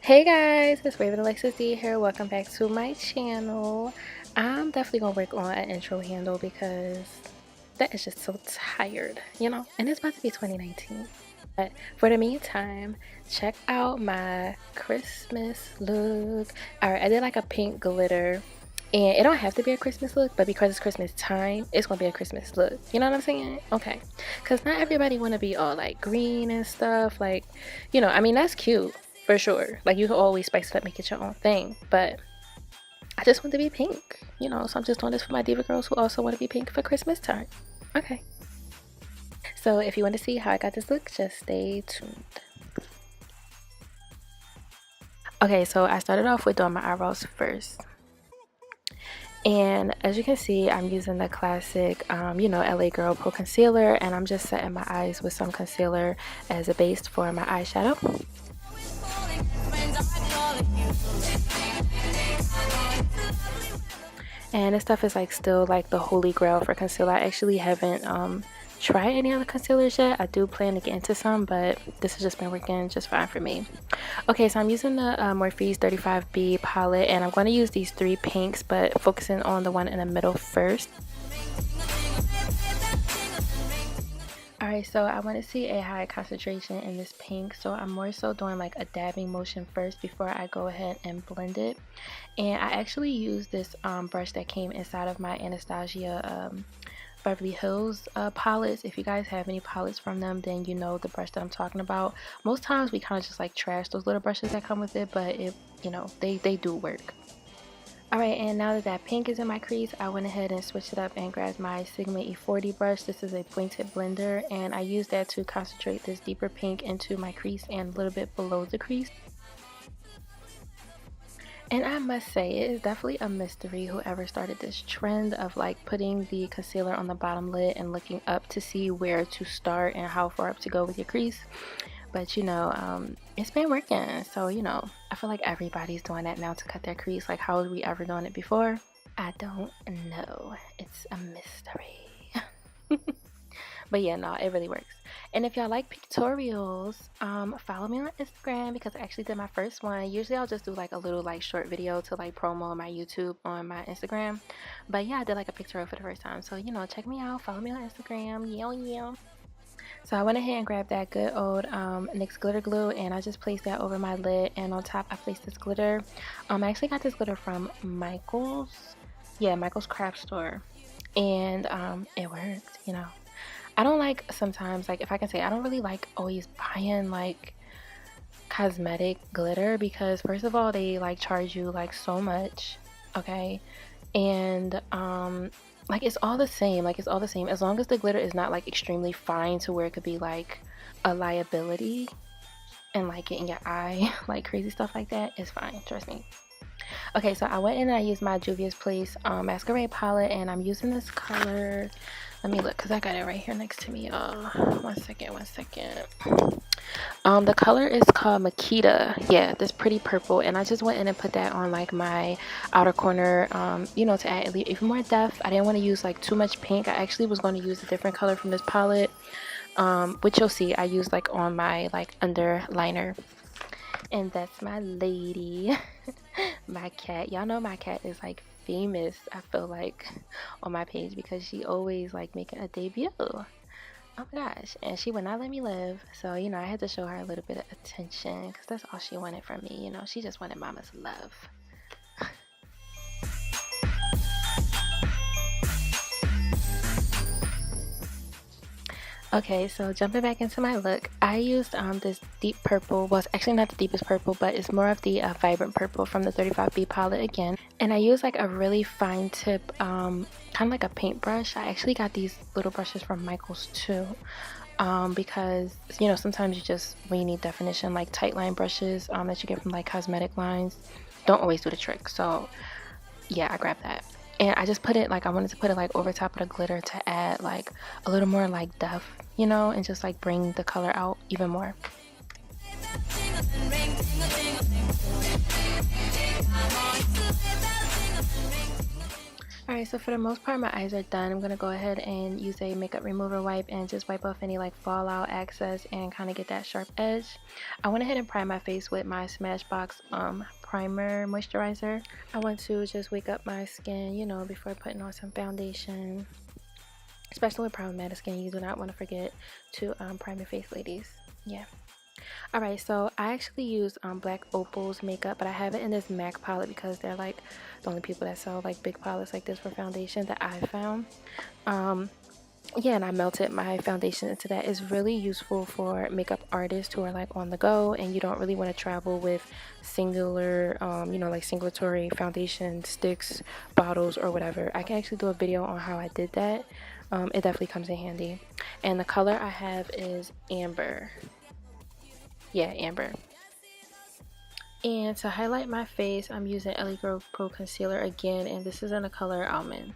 Hey guys, it's Raven Alexis D here. Welcome back to my channel. I'm definitely gonna work on an intro handle because that is just so tired, and it's about to be 2019. But for the meantime, check out my Christmas look. Alright, I did like a pink glitter. And it don't have to be a Christmas look, but because it's Christmas time, it's gonna be a Christmas look. You know what I'm saying? Okay. Because not everybody wanna be all like green and stuff. Like, I mean, that's cute for sure. Like, you can always spice it up, make it your own thing. But I just want to be pink, so I'm just doing this for my diva girls who also want to be pink for Christmas time. Okay. So if you want to see how I got this look, just stay tuned. Okay, so I started off with doing my eyebrows first. And as you can see, I'm using the classic, LA Girl Pro Concealer, and I'm just setting my eyes with some concealer as a base for my eyeshadow. And this stuff is like still like the holy grail for concealer. I actually haven't tried any other concealers yet. I do plan to get into some, but this has just been working just fine for me. Okay, so I'm using the Morphe's 35B palette, and I'm going to use these three pinks, but focusing on the one in the middle first. Alright, so I want to see a high concentration in this pink, so I'm more so doing like a dabbing motion first before I go ahead and blend it. And I actually use this brush that came inside of my Anastasia Beverly Hills palettes. If you guys have any palettes from them, then you know the brush that I'm talking about. Most times we kind of just like trash those little brushes that come with it, but they do work. Alright, and now that that pink is in my crease, I went ahead and switched it up and grabbed my Sigma E40 brush. This is a pointed blender, and I used that to concentrate this deeper pink into my crease and a little bit below the crease. And I must say, it is definitely a mystery whoever started this trend of like putting the concealer on the bottom lid and looking up to see where to start and how far up to go with your crease. But it's been working, so I feel like everybody's doing that now to cut their crease. Like, how were we ever doing it before? I don't know. It's a mystery. But yeah, no, it really works. And if y'all like pictorials, follow me on Instagram because I actually did my first one. Usually I'll just do like a little like short video to like promo my YouTube on my Instagram. But yeah, I did like a pictorial for the first time. So check me out, follow me on Instagram. Yeah. So I went ahead and grabbed that good old NYX glitter glue, and I just placed that over my lid, and on top I placed this glitter. I actually got this glitter from Michael's. Yeah, Michael's craft store. And it worked, I don't like sometimes, like, if I can say, I don't really like always buying like cosmetic glitter because first of all they like charge you like so much, okay? And like it's all the same, as long as the glitter is not like extremely fine to where it could be like a liability and like get in your eye, like crazy stuff like that is fine, trust me. Okay, so I went in and I used my Juvia's Place masquerade palette, and I'm using this color. Let me look because I got it right here next to me, y'all. One second. The color is called Makita. Yeah, this pretty purple, and I just went in and put that on like my outer corner, to add even more depth. I didn't want to use like too much pink. I actually was going to use a different color from this palette, which you'll see I used like on my like underliner. And that's my lady. My cat. Y'all know my cat is like famous, I feel like, on my page because she always like making a debut. Oh my gosh. And she would not let me live, so I had to show her a little bit of attention because that's all she wanted from me. She just wanted mama's love. Okay, so jumping back into my look, I used this deep purple. Well, it's actually not the deepest purple, but it's more of the vibrant purple from the 35B palette again. And I used like a really fine tip, kind of like a paintbrush. I actually got these little brushes from Michael's too, because sometimes when you need definition, like tight line brushes that you get from like cosmetic lines don't always do the trick. So yeah, I grabbed that. And I just put it like, I wanted to put it like over top of the glitter to add like a little more like depth, and just like bring the color out even more. Alright, Alright, so for the most part my eyes are done. I'm gonna go ahead and use a makeup remover wipe and just wipe off any like fallout, excess, and kind of get that sharp edge. I went ahead and primed my face with my Smashbox primer moisturizer. I want to just wake up my skin, you know, before putting on some foundation. Especially with problematic skin, you do not want to forget to prime your face, ladies. Yeah. Alright, so I actually use Black Opal's makeup, but I have it in this MAC palette because they're like the only people that sell like big palettes like this for foundation that I found. Yeah, and I melted my foundation into that. It's really useful for makeup artists who are like on the go and you don't really want to travel with singular, you know, like singulatory foundation sticks, bottles, or whatever. I can actually do a video on how I did that. It definitely comes in handy. And the color I have is Amber. Yeah, Amber. And to highlight my face, I'm using LA Girl Pro Concealer again, and this is in the color Almond.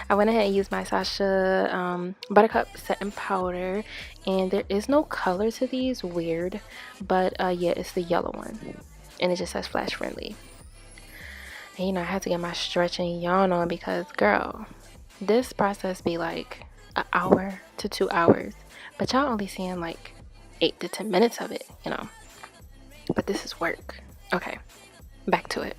I went ahead and used my Sasha Buttercup setting powder, and there is no color to these, weird, but yeah, it's the yellow one, and it just says flash friendly. And you know, I had to get my stretch and yawn on because, girl, this process be like an hour to 2 hours, but y'all only seeing like 8 to 10 minutes of it, you know. But this is work. Okay, back to it.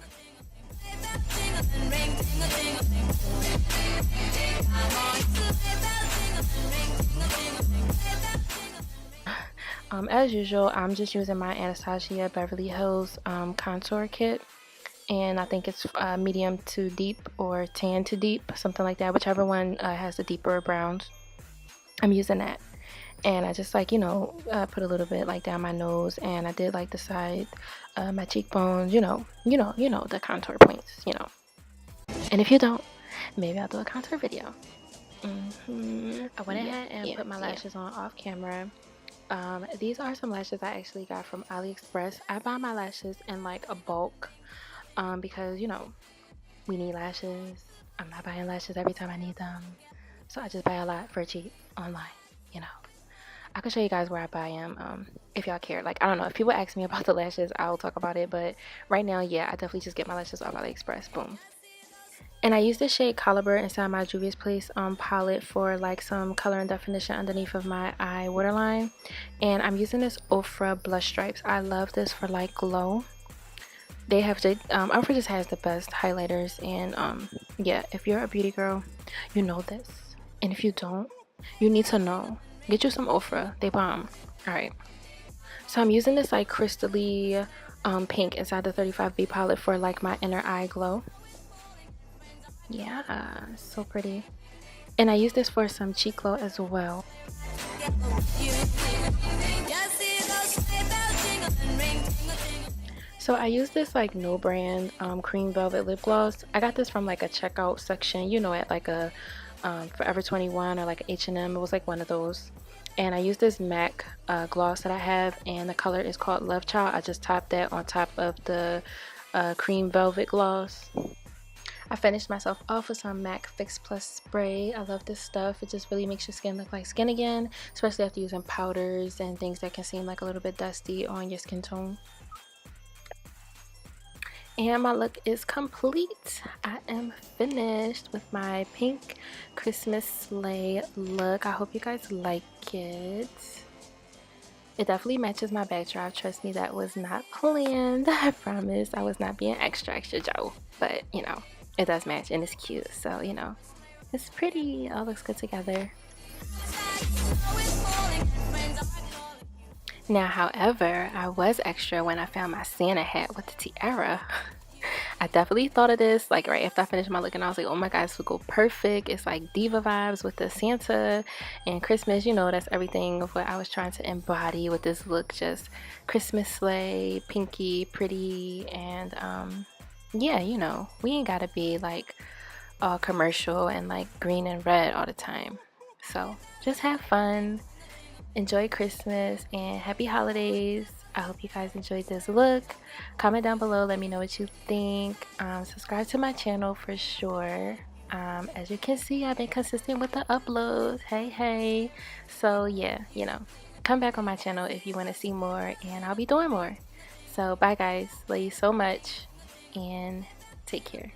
As usual, I'm just using my Anastasia Beverly Hills contour kit, and I think it's medium to deep or tan to deep, something like that, whichever one has the deeper browns. I'm using that, and I just like, you know, put a little bit like down my nose, and I did like the side, my cheekbones, you know the contour points, you know. And if you don't, maybe I'll do a contour video. I went ahead and put my lashes on off camera. These are some lashes I actually got from AliExpress. I buy my lashes in like a bulk because, you know, we need lashes. I'm not buying lashes every time I need them, so I just buy a lot for cheap online, you know. I can show you guys where I buy them if y'all care. Like, I don't know, if people ask me about the lashes, I'll talk about it, but right now, yeah, I definitely just get my lashes off AliExpress. Boom. And I use the shade Caliber inside my Juvia's Place palette for like some color and definition underneath of my eye waterline. And I'm using this Ofra blush stripes. I love this for like glow. They have Ofra just has the best highlighters, and yeah, if you're a beauty girl, you know this. And if you don't, you need to know. Get you some Ofra. They bomb. Alright. So I'm using this like crystally pink inside the 35B palette for like my inner eye glow. Yeah, so pretty. And I use this for some cheek glow as well. So I use this like no brand cream velvet lip gloss. I got this from like a checkout section, you know, at like a Forever 21 or like H&M. It was like one of those. And I use this MAC gloss that I have, and the color is called Love Child. I just topped that on top of the cream velvet gloss. I finished myself off with some MAC Fix Plus spray. I love this stuff. It just really makes your skin look like skin again, especially after using powders and things that can seem like a little bit dusty on your skin tone. And my look is complete. I am finished with my pink Christmas sleigh look. I hope you guys like it. It definitely matches my backdrop. Trust me, that was not planned. I promise. I was not being extra Joe, but you know, it does match and it's cute, so you know, it's pretty. It all looks good together. Now, however, I was extra when I found my Santa hat with the tiara. I definitely thought of this like right after I finished my look, and I was like, oh my god, this would go perfect. It's like diva vibes with the Santa and Christmas, you know, that's everything of what I was trying to embody with this look. Just Christmas sleigh, pinky, pretty, and yeah, you know, we ain't gotta be like all commercial and like green and red all the time. So just have fun, enjoy Christmas, and happy holidays. I hope you guys enjoyed this look. Comment down below, let me know what you think. Subscribe to my channel for sure. As you can see, I've been consistent with the uploads. Hey, hey. So yeah, come back on my channel if you want to see more, and I'll be doing more. So bye guys, love you so much, and take care.